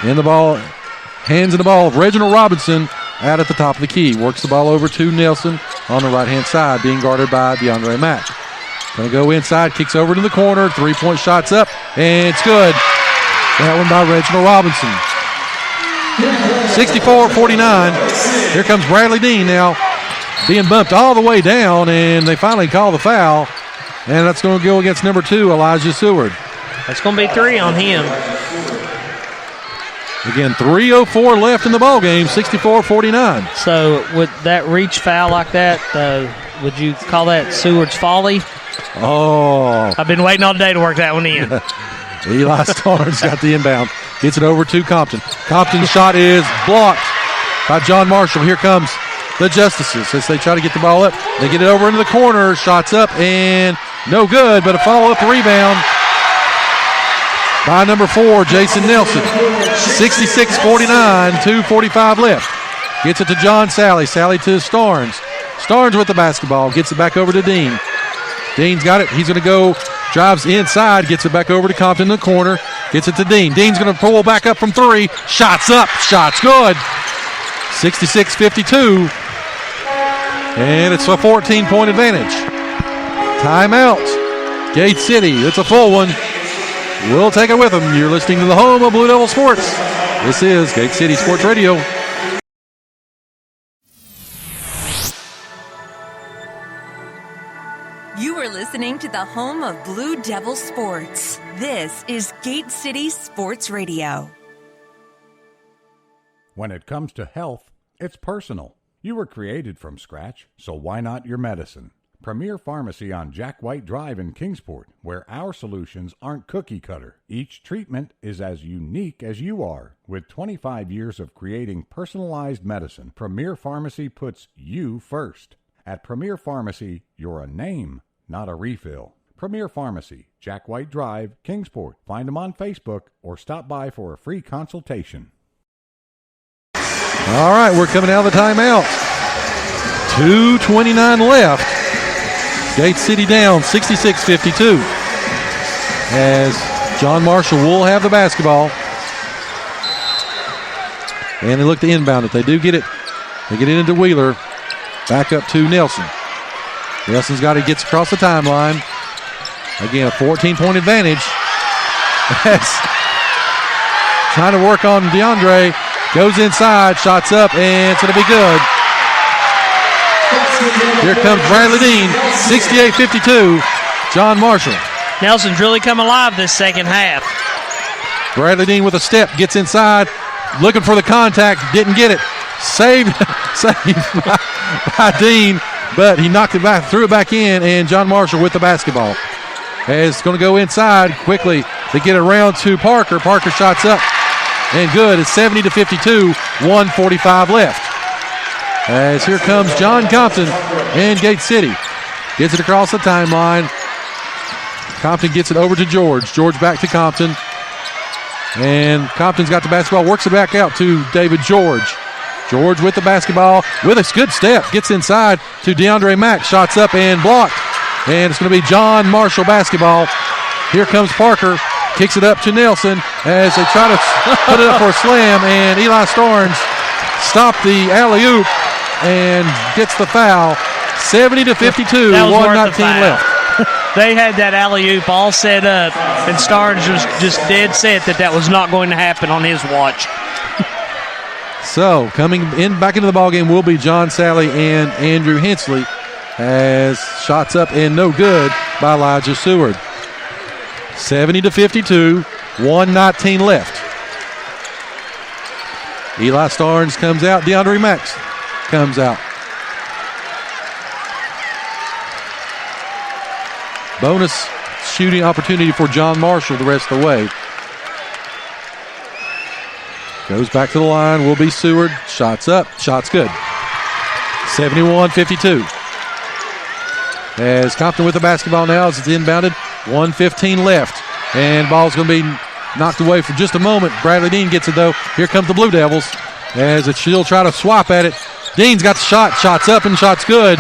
In the ball, hands in the ball. Reginald Robinson out at the top of the key. Works the ball over to Nelson on the right-hand side, being guarded by DeAndre Mack. Going to go inside, kicks over to the corner, three-point shot's up, and it's good. That one by Reginald Robinson. 64-49. Here comes Bradley Dean now, being bumped all the way down, and they finally call the foul. And that's going to go against number 2, Elijah Seward. That's going to be 3 on him. Again, 3:04 left in the ball game, 64-49. So with that reach foul like that, would you call that Seward's folly? Oh. I've been waiting all day to work that one in. Eli Starnes got the inbound. Gets it over to Compton. Compton's shot is blocked by John Marshall. Here comes the Justices as they try to get the ball up. They get it over into the corner. Shots up and no good, but a follow-up rebound by number 4, Jason Nelson. 66-49, 2:45 left. Gets it to John Sally. Sally to Starnes. Starnes with the basketball. Gets it back over to Dean. Dean's got it. He's going to go, drives inside, gets it back over to Compton in the corner. Gets it to Dean. Dean's going to pull back up from 3. Shots up. Shots good. 66-52. And it's a 14-point advantage. Timeout. Gate City. It's a full one. We'll take it with them. You're listening to the home of Blue Devil Sports. This is Gate City Sports Radio. You are listening to the home of Blue Devil Sports. This is Gate City Sports Radio. When it comes to health, it's personal. You were created from scratch, so why not your medicine? Premier Pharmacy on Jack White Drive in Kingsport, where our solutions aren't cookie cutter. Each treatment is as unique as you are. With 25 years of creating personalized medicine, Premier Pharmacy puts you first. At Premier Pharmacy, you're a name, not a refill. Premier Pharmacy, Jack White Drive, Kingsport. Find them on Facebook or stop by for a free consultation. All right, we're coming out of the timeout. 2:29 left. Gate City down 66-52. As John Marshall will have the basketball. And they look to inbound it. They do get it. They get it into Wheeler. Back up to Nelson. Nelson's got it, gets across the timeline. Again, a 14-point advantage. Trying to work on DeAndre. Goes inside, shots up, and it's going to be good. Here comes Bradley Dean, 68-52, John Marshall. Nelson's really come alive this second half. Bradley Dean with a step, gets inside, looking for the contact, didn't get it. Saved by Dean, but he knocked it back, threw it back in, and John Marshall with the basketball. As it's going to go inside quickly. They get it around to Parker. Parker shots up, and good. It's 70-52, 1:45 left. As here comes John Compton and Gate City. Gets it across the timeline. Compton gets it over to George. George back to Compton. And Compton's got the basketball, works it back out to David George. George with the basketball, with a good step, gets inside to DeAndre Mack. Shots up and blocked. And it's going to be John Marshall basketball. Here comes Parker. Kicks it up to Nelson as they try to put it up for a slam. And Eli Starnes stopped the alley-oop and gets the foul. 70-52, 1:19 left. They had that alley-oop all set up, and Starnes was just dead set that was not going to happen on his watch. So, coming in back into the ballgame will be John Sally and Andrew Hensley as shots up and no good by Elijah Seward. 70-52, 1:19 left. Eli Starnes comes out. DeAndre Max comes out. Bonus shooting opportunity for John Marshall the rest of the way. Goes back to the line, will be Seward. Shots up, shots good. 71-52. As Compton with the basketball now as it's inbounded. 1:15 left. And ball's going to be knocked away for just a moment. Bradley Dean gets it though. Here comes the Blue Devils as it's she'll try to swap at it. Dean's got the shot. Shots up and shots good.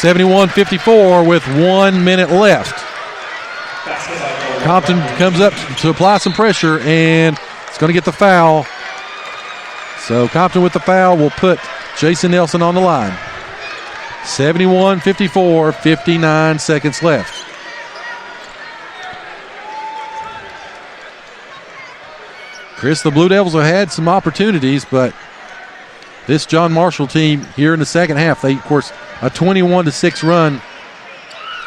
71-54 with 1 minute left. Compton comes up to apply some pressure and It's going to get the foul. So Compton with the foul will put Jason Nelson on the line. 71-54, 59 seconds left. Chris, the Blue Devils have had some opportunities, but this John Marshall team here in the second half, they, of course, a 21-6 run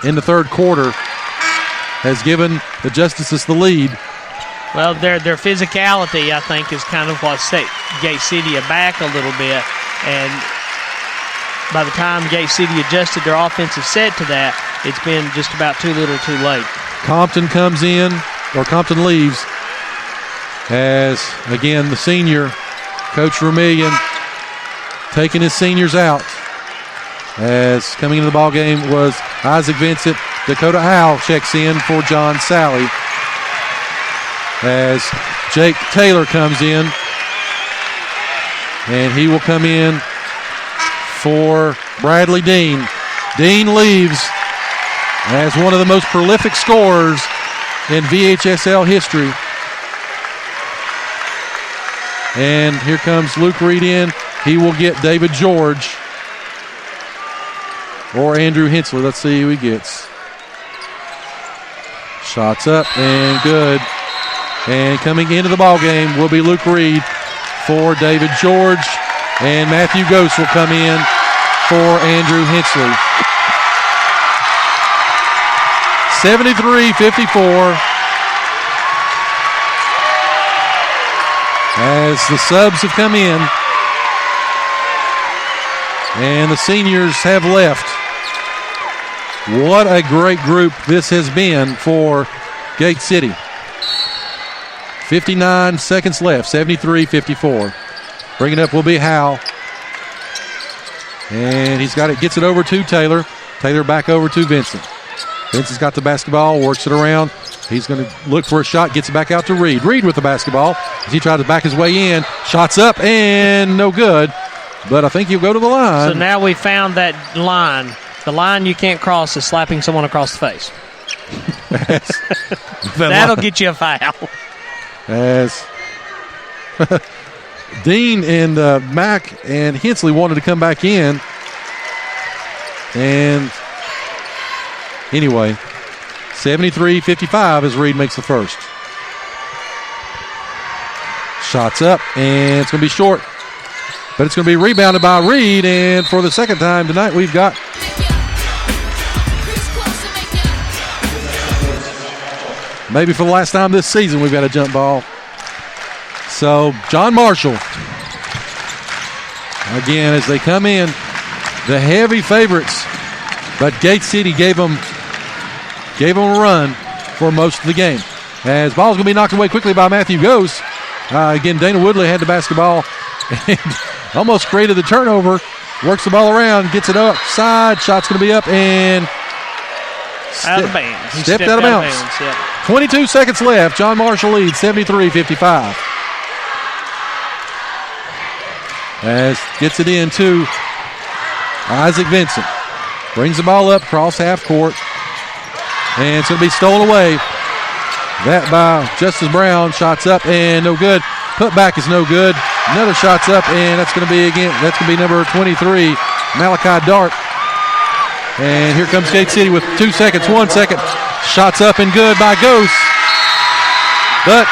in the third quarter has given the Justices the lead. Well, their physicality, I think, is kind of what set Gate City aback a little bit. And by the time Gate City adjusted their offensive set to that, it's been just about too little too late. Compton comes in, or Compton leaves, as, again, the senior, Coach Vermillion, taking his seniors out. As coming into the ball game was Isaac Vincent. Dakota Howe checks in for John Sally. As Jake Taylor comes in, and he will come in for Bradley Dean. Dean leaves as one of the most prolific scorers in VHSL history. And here comes Luke Reed in. He will get David George or Andrew Hensley. Let's see who he gets. Shots up and good. And coming into the ball game will be Luke Reed for David George. And Matthew Ghost will come in for Andrew Hensley. 73-54. As the subs have come in and the seniors have left. What a great group this has been for Gate City. 59 seconds left, 73-54. Bringing up will be Howe. And he's got it, gets it over to Taylor. Taylor back over to Vincent. Vincent's got the basketball, works it around. He's going to look for a shot, gets it back out to Reed. Reed with the basketball as he tried to back his way in. Shots up and no good. But I think he'll go to the line. So now we found that line. The line you can't cross is slapping someone across the face. That'll get you a foul. As Dean and Mack and Hensley wanted to come back in. And anyway, 73-55 as Reed makes the first. Shots up, and it's going to be short. But it's going to be rebounded by Reed, and for the second time tonight, we've got maybe for the last time this season, we've got a jump ball. So John Marshall, again, as they come in, the heavy favorites, but Gate City gave them a run for most of the game. As ball's going to be knocked away quickly by Matthew Ghost. Again, Dana Woodley had the basketball and almost created the turnover. Works the ball around, gets it outside. Shot's going to be up and out of bounds. Stepped out of bounds. Yep. 22 seconds left. John Marshall leads 73-55. As gets it in to Isaac Vincent. Brings the ball up, cross half court. And it's going to be stolen away. That by Justice Brown. Shots up and no good. Put back is no good. Another shot's up, and that's going to be number 23, Malachi Dart. And here comes Gate City with 2 seconds, 1 second. Shots up and good by Ghost. But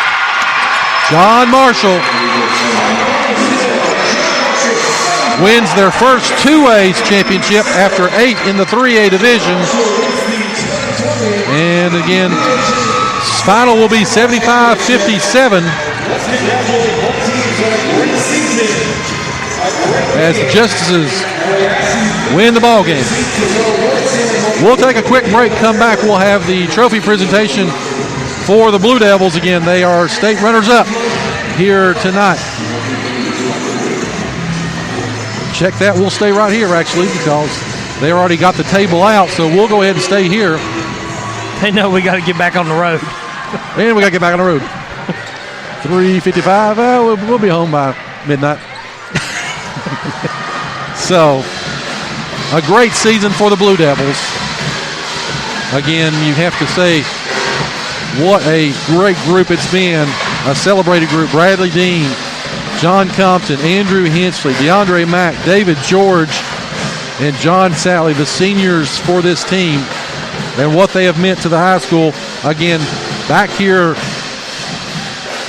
John Marshall wins their first 2A's championship after 8 in the 3A division. And again, final will be 75-57 as the Justices win the ball game. We'll take a quick break, come back, we'll have the trophy presentation for the Blue Devils. Again, they are state runners-up here tonight. Check that, we'll stay right here actually because they already got the table out, so we'll go ahead and stay here. They know we got to get back on the road. And we got to get back on the road. 3:55, we'll be home by midnight. So, a great season for the Blue Devils. Again, you have to say what a great group it's been. a celebrated group. Bradley Dean, John Compton, Andrew Hensley, DeAndre Mack, David George, and John Sally, the seniors for this team, and what they have meant to the high school. Again, back here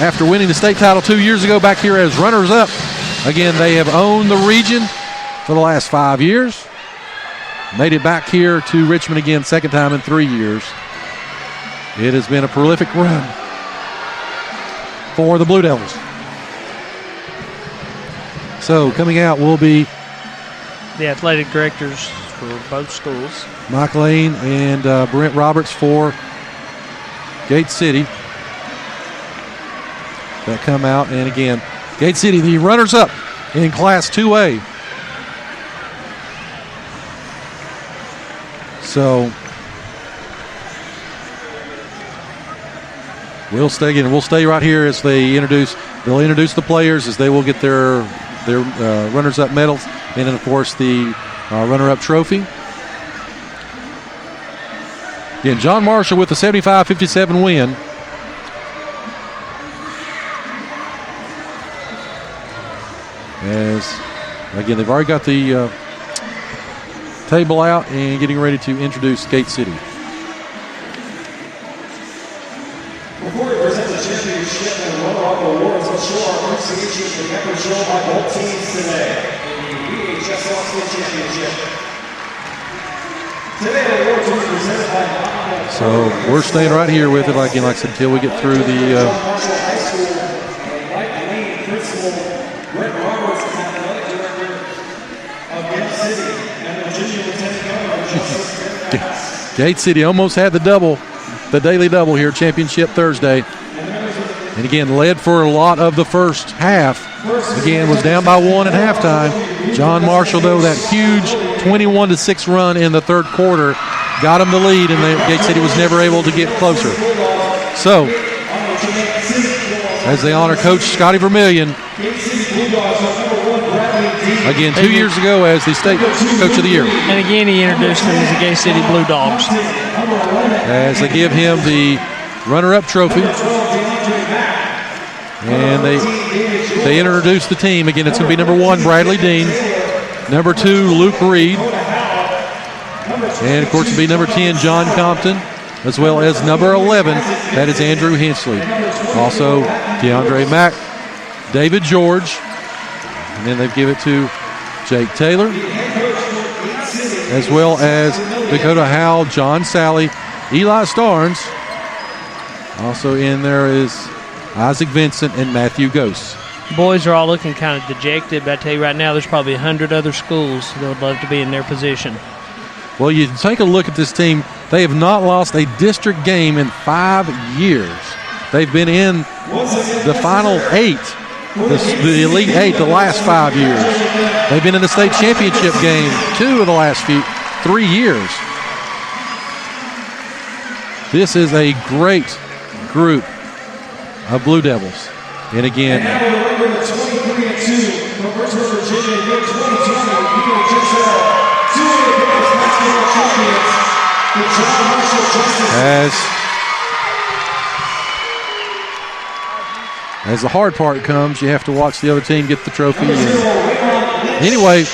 after winning the state title 2 years ago, back here as runners-up. Again, they have owned the region for the last 5 years. Made it back here to Richmond again, second time in 3 years. It has been a prolific run for the Blue Devils. So coming out will be the athletic directors for both schools, Mike Lane and Brent Roberts for Gate City. That come out, and again, Gate City, the runners-up in Class 2A. So we'll stay right here as they'll introduce the players, as they will get their runners-up medals, and then of course the runner-up trophy. Again, John Marshall with the 75-57 win. As again, they've already got the table out and getting ready to introduce Gate City. Before we present the championship and runner-up awards, let's show our appreciation for the effort shown by both teams today in the VHSL State Championship. Today, the awards will be presented by So we're staying right here with it, like I said, until we get through the. Marshall High School and Mike Lane, principal, Brent Roberts, athletic director of Gate City, and the Virginia Lieutenant Governor Justice Dennis. Gate City almost had the daily double here, championship Thursday. And again, led for a lot of the first half. Again, was down by 1 at halftime. John Marshall, though, that huge 21-6 run in the third quarter got him the lead, and Gate City was never able to get closer. So, as they honor Coach Scotty Vermillion, again, 2 years ago as the state coach of the year. And again, he introduced them as the Gate City Blue Dogs. As they give him the runner-up trophy. And they introduce the team. Again, it's going to be number 1, Bradley Dean. Number 2, Luke Reed. And, of course, it'll be number 10, John Compton, as well as number 11, that is Andrew Hensley. Also, DeAndre Mack, David George, and then they give it to Jake Taylor, as well as Dakota Howell, John Sally, Eli Starnes. Also in there is Isaac Vincent and Matthew Gose. Boys are all looking kind of dejected, but I tell you right now, there's probably 100 other schools that would love to be in their position. Well, you take a look at this team. They have not lost a district game in 5 years. They've been in the final 8, the Elite 8, the last 5 years. They've been in the state championship game 2 of the last 3 years. This is a great group of Blue Devils. And again, as the hard part comes, you have to watch the other team get the trophy. And anyway,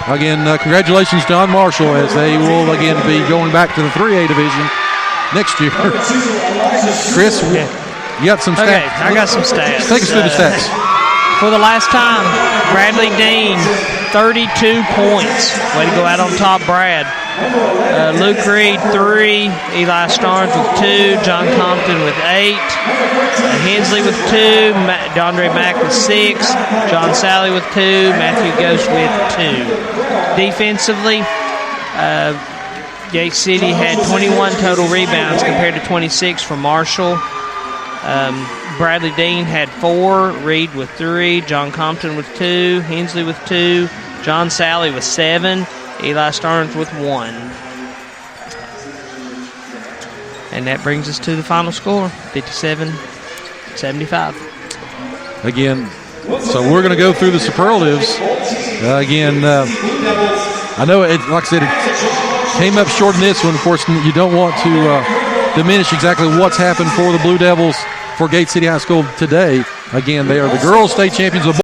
again, congratulations, John Marshall, as they will again be going back to the 3A division next year. Chris, you got some stats? Okay, I got some stats. Take us through the stats. For the last time, Bradley Dean, 32 points. Way to go out on top, Brad. Luke Reed, 3. Eli Starnes with 2. John Compton with 8. Hensley with 2. DeAndre Mack with 6. John Sally with 2. Matthew Gose with 2. Defensively, Gate City had 21 total rebounds compared to 26 for Marshall. Bradley Dean had 4, Reed with 3, John Compton with 2, Hensley with 2, John Sally with 7, Eli Starnes with 1. And that brings us to the final score, 57-75. Again, so we're going to go through the superlatives. I know, like I said, it came up short in this one. Of course, you don't want to diminish exactly what's happened for the Blue Devils for Gate City High School today. Again, they are the girls state champions of